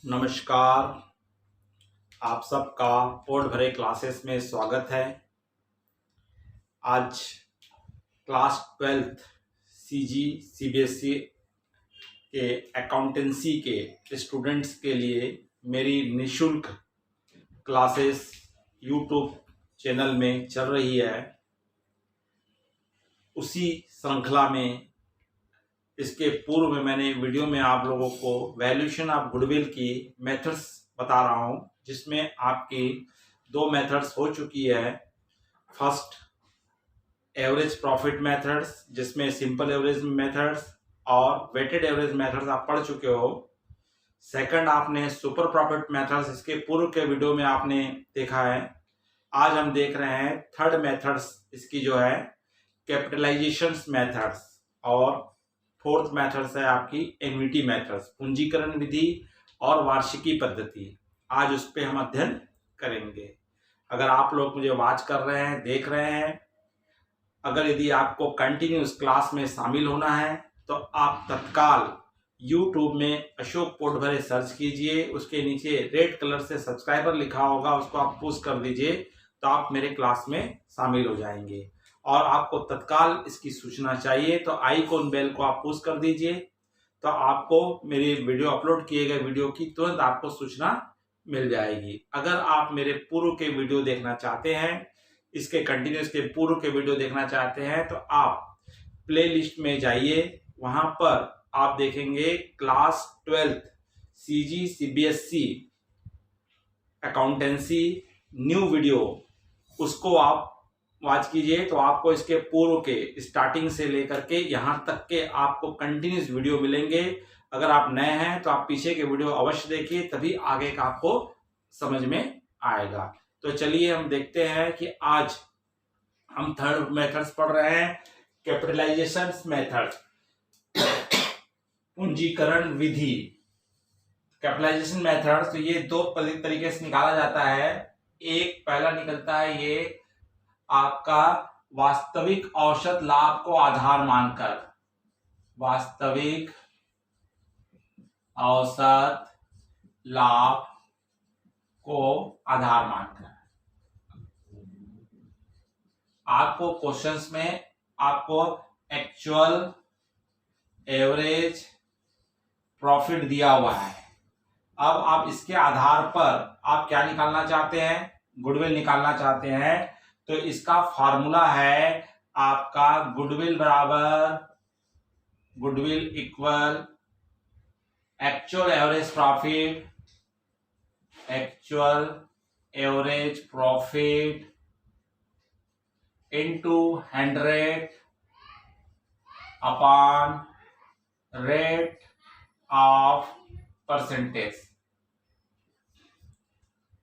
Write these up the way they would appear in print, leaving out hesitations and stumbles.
नमस्कार। आप सबका पोर्ट भरे क्लासेस में स्वागत है। आज क्लास 12th सीजी सीबीएसई के अकाउंटेंसी के स्टूडेंट्स के लिए मेरी निशुल्क क्लासेस यूट्यूब चैनल में चल रही है। उसी श्रृंखला में इसके पूर्व में मैंने वीडियो में आप लोगों को वैल्यूएशन ऑफ गुडविल की मेथड्स बता रहा हूं, जिसमें आपकी दो मेथड्स हो चुकी है। फर्स्ट एवरेज प्रॉफिट मेथड्स, जिसमें सिंपल एवरेज मेथड्स और वेटेड एवरेज मेथड्स आप पढ़ चुके हो। सेकंड आपने सुपर प्रॉफिट मेथड्स, इसके पूर्व के वीडियो में आपने देखा है। आज हम देख रहे हैं थर्ड मेथड्स इसकी जो है कैपिटलाइजेशन मेथड्स, और फोर्थ मेथड्स है आपकी एन्युटी मेथड्स, पूंजीकरण विधि और वार्षिकी पद्धति। आज उस पर हम अध्ययन करेंगे। अगर आप लोग मुझे वॉच कर रहे हैं, देख रहे हैं, अगर यदि आपको कंटिन्यूस क्लास में शामिल होना है तो आप तत्काल YouTube में अशोक पोर्ट भरे सर्च कीजिए। उसके नीचे रेड कलर से सब्सक्राइबर लिखा होगा, उसको आप पुश कर दीजिए तो आप मेरे क्लास में शामिल हो जाएंगे। और आपको तत्काल इसकी सूचना चाहिए तो आइकॉन बेल को आप पुश कर दीजिए, तो आपको मेरी वीडियो अपलोड किए गए वीडियो की तुरंत आपको सूचना मिल जाएगी। अगर आप मेरे पूर्व के वीडियो देखना चाहते हैं, इसके कंटिन्यूस के पूर्व के वीडियो देखना चाहते हैं, तो आप प्लेलिस्ट में जाइए। वहां पर आप देखेंगे class 12th CG CBSE accountancy new video, उसको आप वॉच कीजिए तो आपको इसके पूर्व के स्टार्टिंग से लेकर के यहाँ तक के आपको कंटिन्यूस वीडियो मिलेंगे। अगर आप नए हैं तो आप पीछे के वीडियो अवश्य देखिए, तभी आगे का आपको समझ में आएगा। तो चलिए हम देखते हैं कि आज हम थर्ड मेथड्स पढ़ रहे हैं, कैपिटलाइजेशन मेथड, पूंजीकरण विधि। कैपिटलाइजेशन मेथड तो ये दो तरीके से निकाला जाता है। एक पहला निकलता है ये आपका वास्तविक औसत लाभ को आधार मानकर, वास्तविक औसत लाभ को आधार मानकर। आपको क्वेश्चंस में आपको एक्चुअल एवरेज प्रॉफिट दिया हुआ है। अब आप इसके आधार पर आप क्या निकालना चाहते हैं, गुडविल निकालना चाहते हैं। तो इसका फॉर्मूला है आपका गुडविल बराबर goodwill equal actual average profit, actual average profit into 100 upon rate of percentage,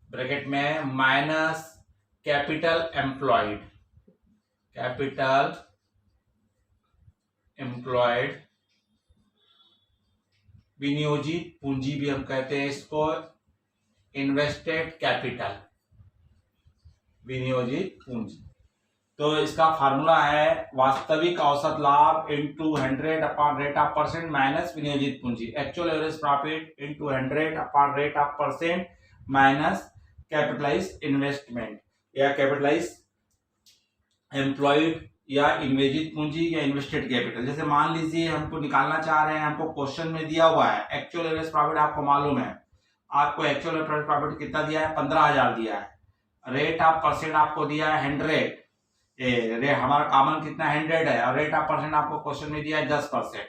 bracket में minus capital employed, capital employed, विनियोजित पूंजी भी हम कहते हैं इसको, इन्वेस्टेड कैपिटल, विनियोजित पूंजी। तो इसका फार्मूला है वास्तविक औसत लाभ into 100 upon rate of percent minus विनियोजित पूंजी, actual average profit into 100 upon rate of percent minus capitalised investment या कैपिटलाइज एम्प्लॉयड या इन्वेजित पूंजी या इन्वेस्टेड कैपिटल। जैसे मान लीजिए हमको निकालना चाह रहे हैं, हमको क्वेश्चन में दिया हुआ है एक्चुअल एवरेज प्रॉफिट, आपको मालूम है, आपको एक्चुअल एवरेज प्रॉफिट कितना दिया है, 15,000 दिया है। रेट ऑफ परसेंट आपको दिया है 100, हमारा कॉमन कितना 100 है, और रेट ऑफ परसेंट आपको क्वेश्चन में दिया है 10%,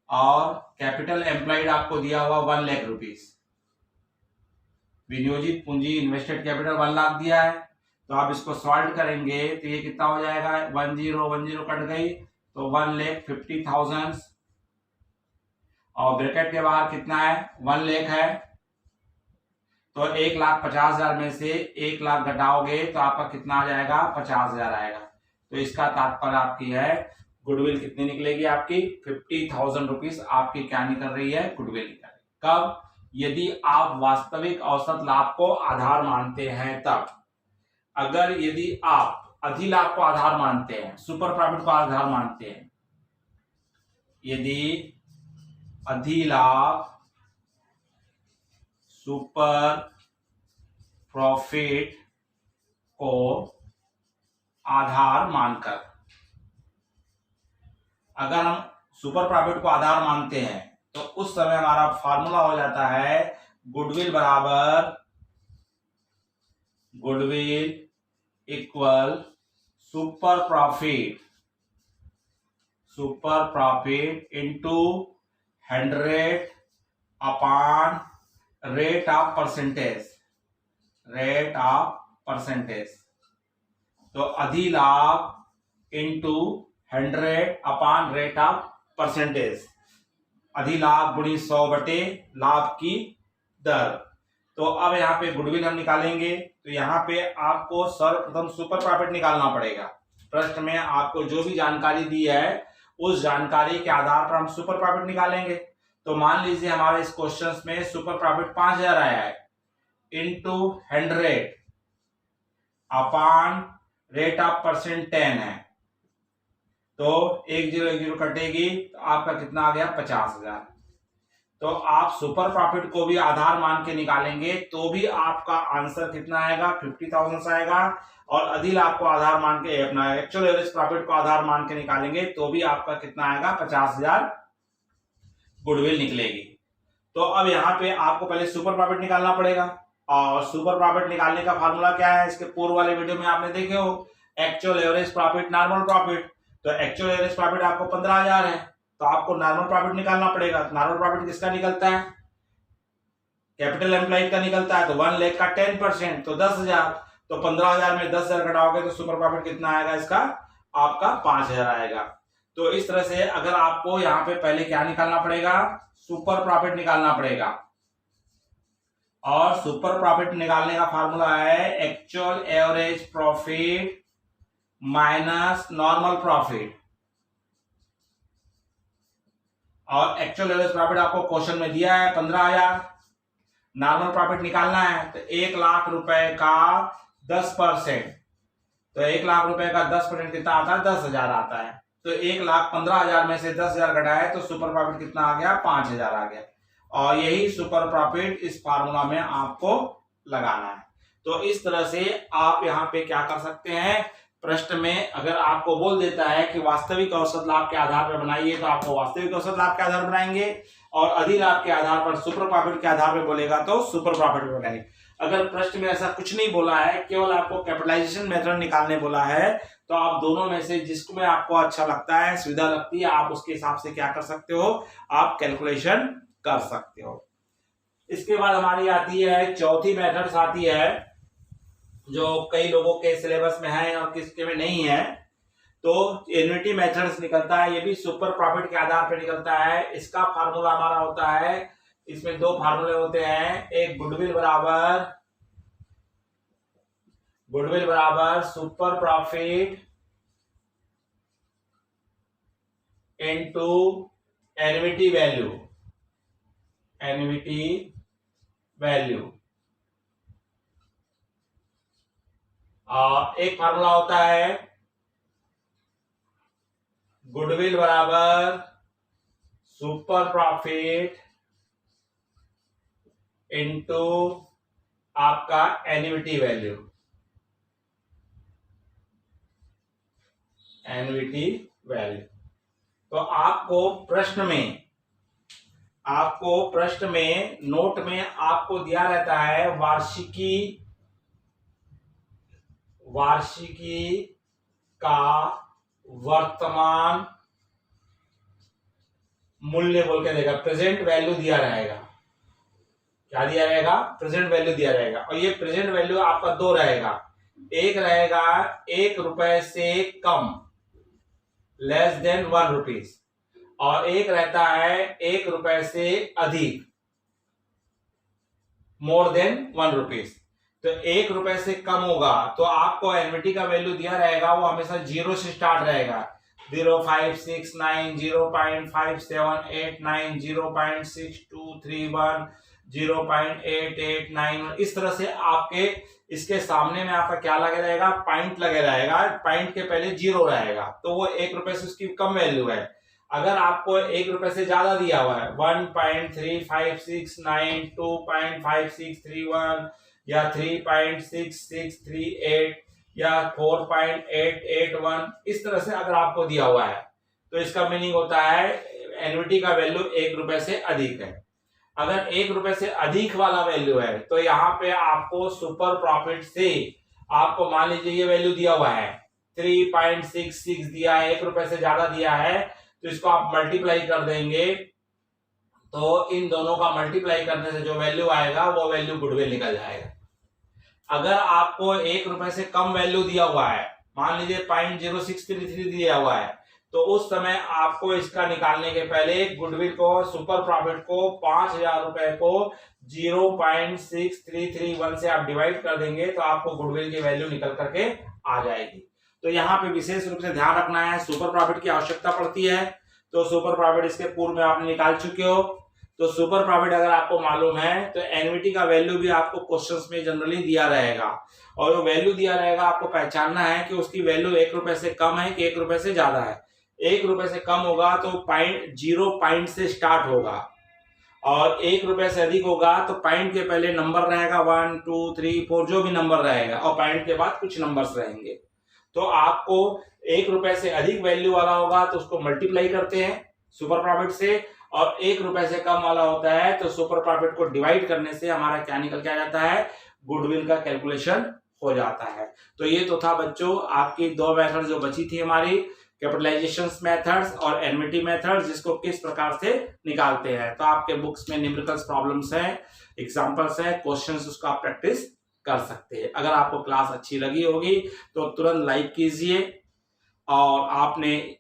और कैपिटल एम्प्लॉयड आपको दिया हुआ 1 लाख रुपीज, विनियोजित पूंजी इन्वेस्टेड कैपिटल 1 लाख दिया है। तो आप इसको सॉल्व करेंगे तो ये कितना हो जाएगा, 10 कट गई तो 1,50,000, और ब्रैकेट के बाहर कितना है 1 लाख है, तो 1,50,000 में से 1 लाख घटाओगे तो आपका कितना आ जाएगा, 50,000 आएगा। तो इसका तात्पर्य आपकी है गुडविल कितनी निकलेगी, आपकी 50,000 रुपीज आपकी क्या निकल रही है, गुडविल निकल रही है। कब, यदि आप वास्तविक औसत लाभ को आधार मानते हैं तब। अगर यदि आप अधिलाभ को आधार मानते हैं, सुपर प्रॉफिट को आधार मानते हैं, यदि अधिलाभ सुपर प्रॉफिट को आधार मानकर, अगर हम सुपर प्रॉफिट को आधार मानते हैं तो उस समय हमारा फॉर्मूला हो जाता है गुडविल बराबर goodwill equal super profit into 100 upon rate of percentage. तो अधिलाभ into 100 upon rate of percentage, अधिलाभ गुणी 100 बटे लाभ की दर। तो अब यहाँ पे गुडविल हम निकालेंगे, तो यहाँ पे आपको सर्वप्रथम सुपर प्रॉफिट निकालना पड़ेगा। प्रश्न में आपको जो भी जानकारी दी है उस जानकारी के आधार पर हम सुपर प्रॉफिट निकालेंगे। तो मान लीजिए हमारे इस क्वेश्चन में सुपर प्रॉफिट 5000 आया है, into 100 upon rate of percent 10 है, तो 1010 कटेगी तो आपका कितना आ गया 50,000। तो आप सुपर प्रॉफिट को भी आधार मान के निकालेंगे तो भी आपका आंसर कितना आएगा 50,000 आएगा, और अधिलाभ को आधार मान के अपना एक्चुअल एवरेज प्रॉफिट को आधार मान के निकालेंगे तो भी आपका कितना आएगा 50,000 गुडविल निकलेगी। तो अब यहाँ पे आपको पहले सुपर प्रॉफिट निकालना पड़ेगा, और सुपर प्रॉफिट निकालने का फार्मूला क्या है, इसके पूर्व वाले वीडियो में आपने देखे हो, actual average profit normal profit. तो एक्चुअल एवरेज प्रॉफिट आपको 15,000 है, तो आपको नॉर्मल प्रॉफिट निकालना पड़ेगा। नॉर्मल प्रॉफिट किसका निकलता है, कैपिटल एम्प्लॉयड का निकलता है, तो 1 लाख का 10% तो 10,000, तो 15,000 में 10,000 घटाओगे तो सुपर प्रॉफिट कितना आएगा इसका, आपका 5,000 आएगा। तो इस तरह से अगर आपको यहाँ पे पहले क्या निकालना पड़ेगा, सुपर प्रॉफिट निकालना पड़ेगा, और सुपर प्रॉफिट निकालने का फार्मूला है actual average profit minus normal profit. और एक्चुअल एवरेज प्रॉफिट आपको क्वेश्चन में दिया है 15,000, नॉर्मल प्रॉफिट निकालना है तो 1 लाख रुपए का 10%, तो 1 लाख रुपए का 10% कितना आता है 10,000 आता है। तो 1,15,000 में से 10,000 घटाए तो सुपर प्रॉफिट कितना आ गया 5,000 आ गया, और यही सुपर प्रॉफिट इस फार्मूला में आपको लगाना है। तो इस तरह से आप यहाँ पे क्या कर सकते हैं, प्रश्न में अगर आपको बोल देता है कि वास्तविक औसत लाभ के आधार पर बनाइए तो आपको वास्तविक औसत लाभ के आधार पर बनाएंगे, और अधिलाभ के आधार पर सुपर प्रॉफिट के आधार पर बोलेगा तो सुपर प्रॉफिट पर बनाएंगे। अगर प्रश्न में ऐसा कुछ नहीं बोला है, केवल आपको कैपिटलाइजेशन मेथड निकालने बोला है, तो आप दोनों में से जिसको में आपको अच्छा लगता है, सुविधा लगती है, आप उसके हिसाब से क्या कर सकते हो, आप कैलकुलेशन कर सकते हो। इसके बाद हमारी आती है चौथी मेथड्स आती है, जो कई लोगों के सिलेबस में है और किसके में नहीं है। तो एन्युटी मेथड्स निकलता है, ये भी सुपर प्रॉफिट के आधार पर निकलता है। इसका फार्मूला हमारा होता है, इसमें 2 फार्मूले होते हैं, एक गुडविल बराबर super profit into annuity value, और एक फार्मूला होता है गुडविल बराबर सुपर प्रॉफिट इनटू आपका एन्युटी वैल्यू। तो आपको प्रश्न में नोट में आपको दिया रहता है वार्षिकी का वर्तमान मूल्य बोल के देगा, प्रेजेंट वैल्यू दिया रहेगा। क्या दिया रहेगा, प्रेजेंट वैल्यू दिया रहेगा, और ये प्रेजेंट वैल्यू आपका 2 रहेगा, एक रहेगा 1 रुपए से कम लेस देन 1 रुपीज, और एक रहता है 1 रुपए से अधिक मोर देन 1 रुपीज। तो 1 रुपए से कम होगा तो आपको एन्युटी का वैल्यू दिया रहेगा, वो हमेशा 0 से स्टार्ट रहेगा, 0.569, 0.5789, 0.6231, 0.8891, इस तरह से आपके इसके सामने में आपका क्या लगे रहेगा, पॉइंट लगे रहेगा, पॉइंट के पहले 0 रहेगा, तो वो 1 रुपए से उसकी कम वैल्यू है। अगर आपको 1 रुपए से ज्यादा दिया हुआ है 1.3569, 2.5631 या 3.6638 या 4.881, इस तरह से अगर आपको दिया हुआ है तो इसका मीनिंग होता है एन्युटी का वैल्यू 1 रुपए से अधिक है। अगर 1 रुपए से अधिक वाला वैल्यू है तो यहाँ पे आपको सुपर प्रॉफिट से आपको मान लीजिए ये वैल्यू दिया हुआ है 3.66 दिया है, 1 रुपए से ज्यादा दिया है, तो इसको आप मल्टीप्लाई कर देंगे तो इन दोनों का मल्टीप्लाई करने से जो वैल्यू आएगा वो वैल्यू गुडविल निकल जाएगा। अगर आपको 1 रुपए से कम वैल्यू दिया हुआ है, मान लीजिए 0.0633 दिया हुआ है, तो उस समय आपको इसका निकालने के पहले गुडविल को सुपर प्रॉफिट को 5,000 रुपए को 0.6331 से आप डिवाइड कर देंगे तो आपको गुडविल की वैल्यू निकल करके आ जाएगी। तो यहाँ पे विशेष रूप से ध्यान रखना है, सुपर प्रॉफिट की आवश्यकता पड़ती है तो सुपर प्रॉफिट इसके पूर्व में आप निकाल चुके हो। तो सुपर प्रॉफिट अगर आपको मालूम है तो एन्युटी का वैल्यू भी आपको क्वेश्चंस में जनरली दिया रहेगा और वो वैल्यू दिया रहेगा, आपको पहचानना है कि उसकी वैल्यू 1 रुपए से कम है कि 1 रुपए से ज्यादा है। 1 रुपए से कम होगा तो जीरो पॉइंट से स्टार्ट होगा और 1 रुपए से अधिक होगा तो पॉइंट के पहले नंबर रहेगा 1 2 3 4 जो भी नंबर रहेगा और पॉइंट के बाद कुछ नंबर्स रहेंगे। तो आपको 1 रुपए से अधिक वैल्यू वाला होगा तो उसको मल्टीप्लाई करते हैं सुपर प्रॉफिट से, और 1 रुपए से कम वाला होता है तो सुपर प्रॉफिट को डिवाइड करने से हमारा क्या निकल के आ जाता है, गुडविल का कैलकुलेशन हो जाता है। तो ये तो था बच्चों आपकी 2 मेथड जो बची थी हमारी, कैपिटलाइजेशन मेथड्स और एन्युटी मेथड्स, जिसको किस प्रकार से निकालते हैं। तो आपके बुक्स में न्यूमेरिकल्स प्रॉब्लम्स हैं, एग्जांपल्स है, क्वेश्चंस, उसको आप प्रैक्टिस कर सकते हैं। अगर आपको क्लास अच्छी लगी होगी तो तुरंत लाइक कीजिए और आपने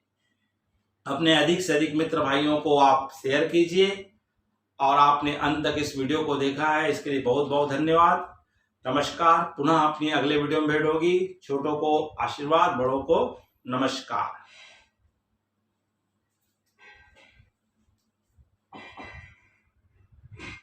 अपने अधिक से अधिक मित्र भाइयों को आप शेयर कीजिए और आपने अंत तक इस वीडियो को देखा है इसके लिए बहुत बहुत धन्यवाद। नमस्कार। पुनः अपनी अगले वीडियो में भेंट होगी। छोटों को आशीर्वाद, बड़ों को नमस्कार।